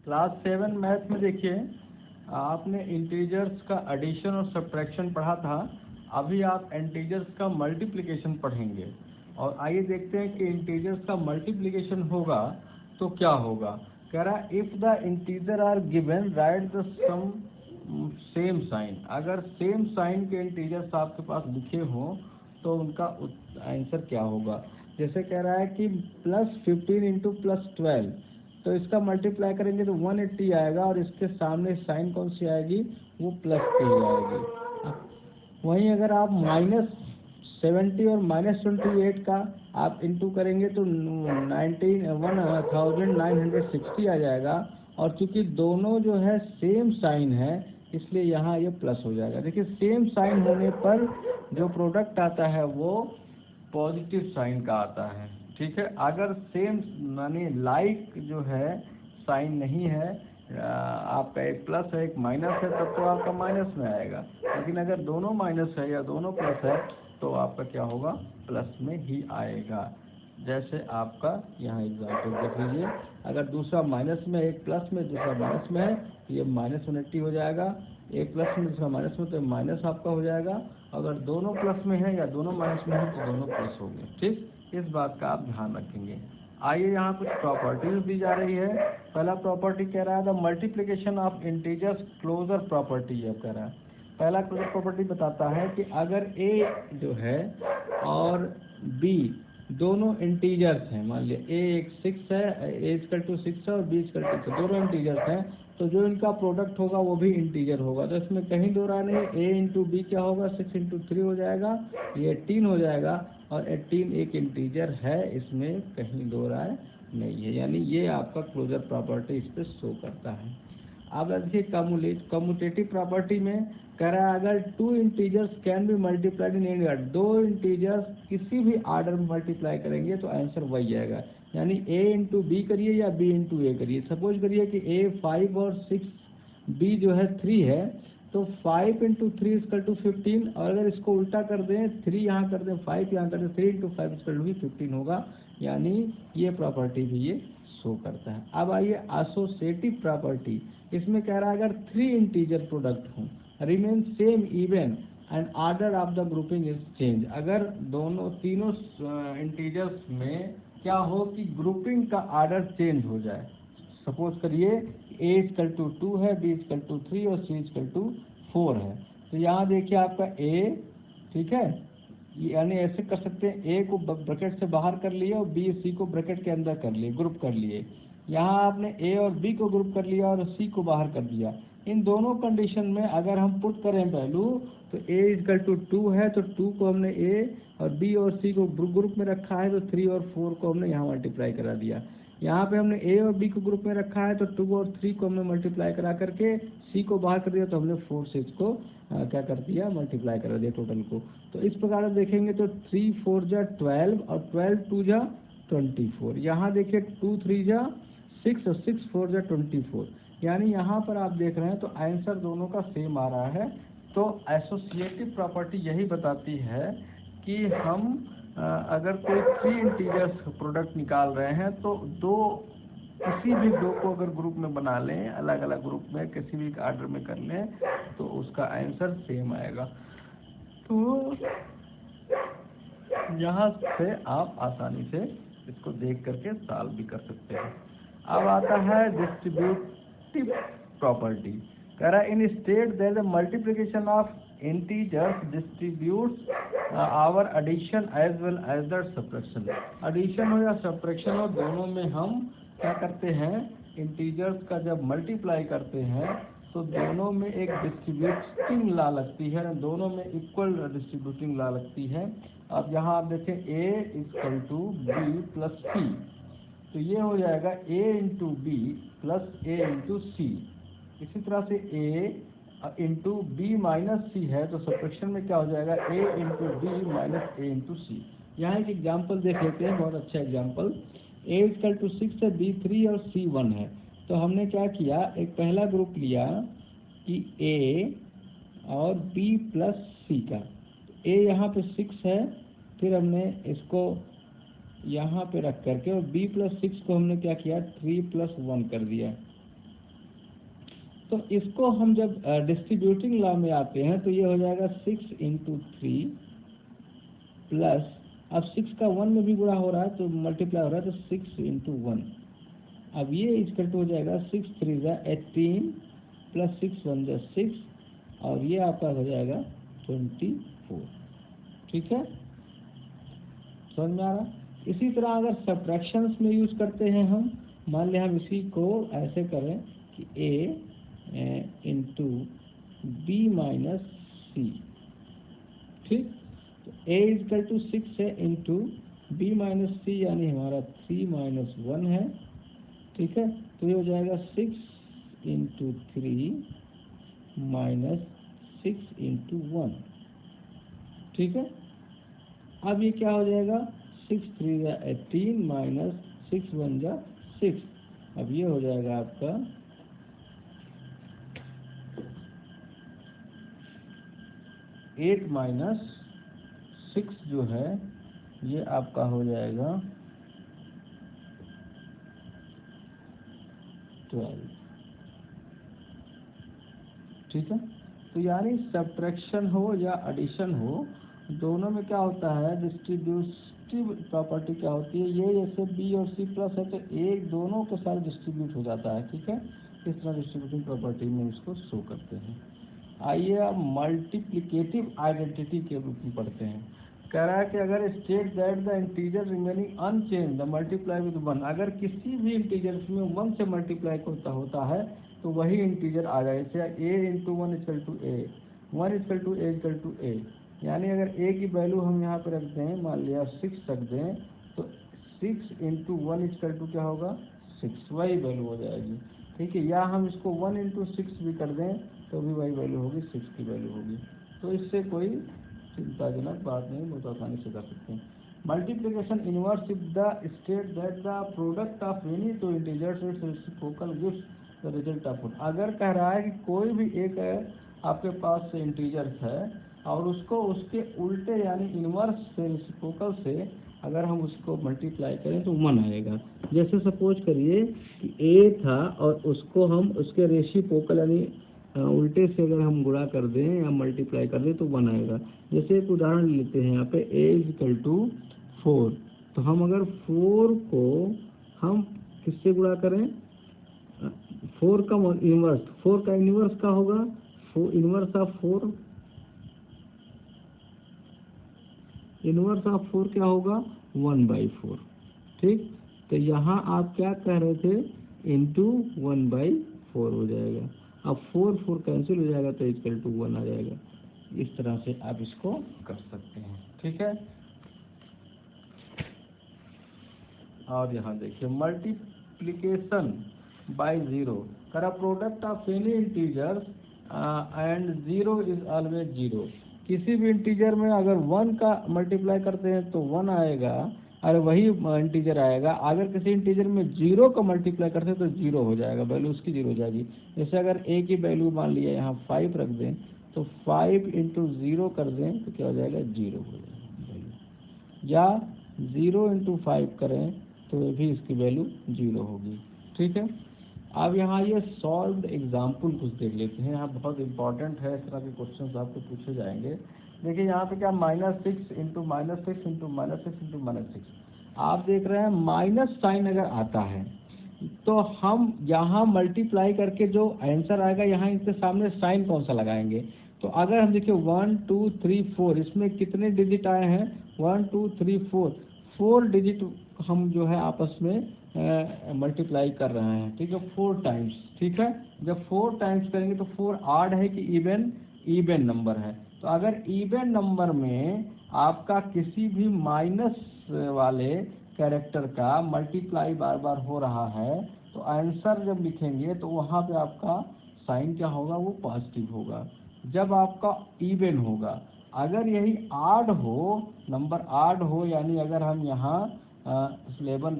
Class 7 math में देखिए आपने इंटीजर्स का एडिशन और सब्ट्रैक्शन पढ़ा था। अभी आप इंटीजर्स का मल्टीप्लिकेशन पढ़ेंगे। और आइए देखते हैं कि इंटीजर्स का मल्टीप्लिकेशन होगा तो क्या होगा। कह रहा है if the integer are given right the sum same sign. अगर सेम साइन के इंटीजर्स आपके पास लिखे हों तो उनका आंसर क्या होगा। जैसे कह रहा है कि +15 इंटू +12, तो इसका मल्टीप्लाई करेंगे तो 180 आएगा और इसके सामने साइन कौन सी आएगी, वो +3 आएगी। वहीं अगर आप -70 और -28 का आप इंटू करेंगे तो 1960 आ जाएगा। और चूंकि दोनों जो है सेम साइन है इसलिए यहाँ ये प्लस हो जाएगा। देखिए सेम साइन होने पर जो प्रोडक्ट आता है वो पॉजिटिव साइन का आता है, ठीक है। अगर सेम माने लाइक जो है साइन नहीं है, आपका एक प्लस है एक माइनस है, तब तो आपका माइनस में आएगा। लेकिन अगर दोनों माइनस है या दोनों प्लस है तो आपका क्या होगा, प्लस में ही आएगा। जैसे आपका यहाँ एग्जाम्पल देख लीजिए, अगर दूसरा माइनस में एक प्लस में दूसरा माइनस में है तो ये -180 हो जाएगा। एक प्लस में दूसरा माइनस में तो माइनस आपका हो जाएगा। अगर दोनों प्लस में है या दोनों माइनस में है तो दोनों प्लस हो गए, ठीक। इस बात का आप ध्यान रखेंगे। आइए यहाँ कुछ प्रॉपर्टीज दी जा रही है। पहला प्रॉपर्टी कह रहा है the multiplication of integers closure property है। कह रहा है पहला क्लोजर प्रॉपर्टी बताता है कि अगर a जो है और b दोनों इंटीजर्स हैं, मान लिया a 6 है, a=6 है और b 6 है, दोनों इंटीजर्स हैं, तो जो इनका प्रोडक्ट होगा वो भी इंटीजर होगा। तो इसमें कहीं दो राय नहीं, a इंटू बी क्या होगा, 6 इंटू 3 हो जाएगा, ये 18 हो जाएगा। और 18 एक इंटीजर है, इसमें कहीं दो राय नहीं है। यानी ये आपका क्लोजर प्रॉपर्टी इस पर शो करता है। अब देखिए कम्यूटेटिव प्रॉपर्टी में कह रहा है अगर 2 integers can be multiplied in any order, 2 integers किसी भी आर्डर में मल्टीप्लाई करेंगे तो आंसर वही आएगा। यानी a इंटू बी करिए या b इंटू ए करिए। सपोज करिए कि a 5 और 6, b जो है 3 है, तो 5 इंटू 3 = 15। और अगर इसको उल्टा कर दें, 3 यहाँ कर दें 5 यहाँ कर दें, 3 इंटू 5 = 15 होगा। यानी ये प्रॉपर्टी भी ये शो करता है। अब आइए एसोसिएटिव प्रॉपर्टी। इसमें कह रहा है अगर 3 इंटीजर प्रोडक्ट हों remain same even and order of the grouping is change. अगर तीनों इंटीजर्स में क्या हो कि ग्रुपिंग का ऑर्डर चेंज हो जाए। सपोज करिए a = 2 है, b = 3 और c = 4 है। तो यहाँ देखिए आपका a, ठीक है, यानी ऐसे कर सकते हैं, a को ब्रैकेट से बाहर कर लिए और b c को ब्रैकेट के अंदर कर लिए, ग्रुप कर लिए। यहाँ आपने a और b को ग्रुप कर लिया और c को बाहर कर दिया। इन दोनों कंडीशन में अगर हम पुट करें वैल्यू तो a = 2 है तो 2 को हमने a और b और c को ग्रुप में रखा है तो 3 और 4 को हमने यहाँ मल्टीप्लाई करा दिया। यहाँ पे हमने a और b को ग्रुप में रखा है तो 2 और 3 को हमने मल्टीप्लाई करा करके c को बाहर कर दिया, तो हमने 4 से इसको क्या कर दिया, मल्टीप्लाई करा दिया टोटल को। तो इस प्रकार से देखेंगे तो 3 4 जा 12 और 12 2 जा 24। यहाँ देखिए 2 3 जा 6 और 6 4 जा 24। यानी यहाँ पर आप देख रहे हैं तो आंसर दोनों का सेम आ रहा है। तो एसोसिएटिव प्रॉपर्टी यही बताती है कि हम अगर कोई 3 इंटीजर्स प्रोडक्ट निकाल रहे हैं तो किसी भी दो को अगर ग्रुप में बना लें, अलग अलग ग्रुप में किसी भी ऑर्डर में कर लें तो उसका आंसर सेम आएगा। तो यहाँ से आप आसानी से इसको देख करके सॉल्व भी कर सकते हैं। अब आता है डिस्ट्रीब्यूटिव प्रॉपर्टी। कह रहा है in state there the multiplication of integers distributes over addition as well as the subtraction. Addition हो या सब्ट्रैक्शन हो, दोनों में हम क्या करते हैं, इंटीजर्स का जब मल्टीप्लाई करते हैं तो दोनों में एक डिस्ट्रीब्यूटिंग लॉ लगती है, दोनों में इक्वल डिस्ट्रीब्यूटिंग लॉ लगती है। अब यहाँ आप देखें a = b + c, तो ये हो जाएगा a into B plus a into C. इसी तरह से a into B minus C है तो सब्ट्रैक्शन में क्या हो जाएगा, a into B minus a into C. यहाँ एक एग्जाम्पल देख लेते हैं, बहुत अच्छा एग्जाम्पल। a = 6 है, b 3 और c 1 है। तो हमने क्या किया, एक पहला ग्रुप लिया कि a और b प्लस c का। a यहाँ पे 6 है, फिर हमने इसको यहाँ पे रख करके और b + 6 को हमने क्या किया, 3 + 1 कर दिया। तो इसको हम जब डिस्ट्रीब्यूटिंग लॉ में आते हैं तो ये हो जाएगा 6 इंटू 3 प्लस, अब 6 का 1 में भी गुणा हो रहा है तो मल्टीप्लाई हो रहा है, तो 6 इंटू 1। अब ये इक्वल टू हो जाएगा 6 3 ज़ा 18 प्लस 6 1 ज़ा 6, और ये आपका हो जाएगा 24। ठीक है, समझ में आ रहा? इसी तरह अगर सब्ट्रैक्शंस में यूज करते हैं हम, मान लिया हम इसी को ऐसे करें कि a इंटू बी माइनस सी, ठीक, तो a इजकल टू 6 है इंटू बी माइनस सी, यानी हमारा 3 माइनस 1 है। ठीक है, तो ये हो जाएगा 6 इंटू 3 माइनस 6 इंटू 1। ठीक है, अब ये क्या हो जाएगा, 6 3 ज़ा 18 माइनस 6 1 ज़ा 6। अब ये हो जाएगा आपका 8 माइनस 6 जो है ये आपका हो जाएगा 12। ठीक है, तो यानी सब्ट्रैक्शन हो या एडिशन हो, दोनों में क्या होता है, डिस्ट्रीब्यूटिव प्रॉपर्टी क्या होती है, ये जैसे बी और सी प्लस है तो एक दोनों के साथ डिस्ट्रीब्यूट हो जाता है। ठीक है, इस तरह डिस्ट्रीब्यूटिव प्रॉपर्टी में इसको शो करते हैं। आइए अब मल्टीप्लिकेटिव आइडेंटिटी के रूप में पढ़ते हैं। कह रहा है कि अगर state that the integer remaining unchanged the multiply with 1, अगर किसी भी इंटीजर में 1 से मल्टीप्लाई होता है तो वही इंटीजर आ जाए। जैसे a into 1 equal to A, 1 equal to A equal to A, यानी अगर a की वैल्यू हम यहाँ पर रख दें, मान लिया 6 रख दें, तो 6 इंटू 1 इक्वल टू क्या होगा, 6, वही वैल्यू हो जाएगी। ठीक है, या हम इसको 1 इंटू 6 भी कर दें तो भी वही वैल्यू होगी, 6 की वैल्यू होगी। तो इससे कोई चिंताजनक बात नहीं, बहुत आसानी से कर सकते हैं। Multiplication inverse if the state that the product of any two integers it's reciprocal gives the result of. अगर कह रहा है कि कोई भी एक आपके पास से इंटीजर्स है और उसको उसके उल्टे यानी इनवर्स से, रेसिप्रोकल से अगर हम उसको मल्टीप्लाई करें तो 1 आएगा। जैसे सपोज करिए कि a था और उसको हम उसके रेसिप्रोकल यानी उल्टे से अगर हम गुणा कर दें या मल्टीप्लाई कर दें तो 1 आएगा। जैसे एक उदाहरण लेते हैं यहाँ पे a इक्वल टू 4, तो हम अगर 4 को हम किससे गुणा करें, 4 का इनवर्स, 4 का इनवर्स का होगा, इनवर्स ऑफ 4, इनवर्स ऑफ 4 क्या होगा, 1/4। ठीक, तो यहाँ आप क्या कह रहे थे, इंटू 1/4 हो जाएगा। अब 4 4 कैंसिल हो जाएगा तो इक्वल टू 1 आ जाएगा। इस तरह से आप इसको कर सकते हैं। ठीक है, और यहाँ देखिए मल्टीप्लिकेशन बाय 0, करा product of any integer and 0 is always 0। किसी भी इंटीजर में अगर 1 का मल्टीप्लाई करते हैं तो 1 आएगा, और वही इंटीजर आएगा। अगर किसी इंटीजर में 0 का मल्टीप्लाई करते हैं तो 0 हो जाएगा, वैल्यू उसकी 0 हो जाएगी। जैसे अगर a की वैल्यू मान लिया यहाँ 5 रख दें तो 5 इंटू 0 कर दें तो क्या हो जाएगा, 0 हो जाएगा वैल्यू, या 0 इंटू 5 करें तो भी इसकी वैल्यू 0 होगी। ठीक है, अब यहाँ ये सॉल्व्ड एग्जाम्पल कुछ देख लेते हैं। यहाँ बहुत इंपॉर्टेंट है, इस तरह के क्वेश्चन आपको पूछे जाएंगे। देखिए यहाँ पे क्या, -6 इंटू -6 इंटू -6 इंटू -6, आप देख रहे हैं माइनस साइन अगर आता है तो हम यहाँ मल्टीप्लाई करके जो आंसर आएगा यहाँ इसके सामने साइन कौन सा लगाएंगे। तो अगर हम देखिए 1 2 3 4, इसमें कितने डिजिट आए हैं, 1 2 3 4 डिजिट हम जो है आपस में मल्टीप्लाई कर रहे हैं। ठीक है, 4 टाइम्स। ठीक है, जब 4 टाइम्स करेंगे तो 4 ऑड है कि इवन नंबर है। तो अगर इवन नंबर में आपका किसी भी माइनस वाले कैरेक्टर का मल्टीप्लाई बार बार हो रहा है तो आंसर जब लिखेंगे तो वहाँ पे आपका साइन क्या होगा, वो पॉजिटिव होगा। जब आपका इवन होगा, अगर यही आड हो, नंबर आड हो, यानी अगर हम यहाँ 11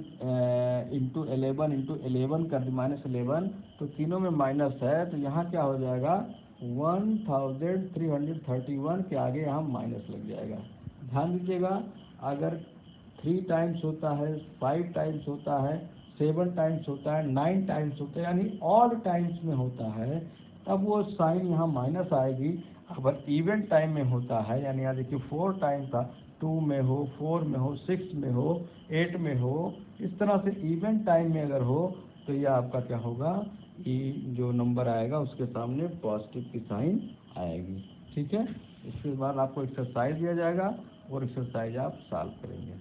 इंटू 11 कर दी -11, तो तीनों में माइनस है तो यहाँ क्या हो जाएगा, 1331 के आगे यहाँ माइनस लग जाएगा। ध्यान दीजिएगा, अगर 3 टाइम्स होता है, 5 टाइम्स होता है, 7 टाइम्स होता है, 9 टाइम्स होता है, यानी ऑड टाइम्स में होता है अब वो साइन यहाँ माइनस आएगी। अगर इवेंट टाइम में होता है, यानी यहाँ देखिए 4 टाइम था, 2 में हो, 4 में हो, 6 में हो, 8 में हो, इस तरह से इवेंट टाइम में अगर हो तो यह आपका क्या होगा, जो नंबर आएगा उसके सामने पॉजिटिव की साइन आएगी। ठीक है, इसके बाद आपको एक्सरसाइज दिया जाएगा और एक्सरसाइज आप सॉल्व करेंगे।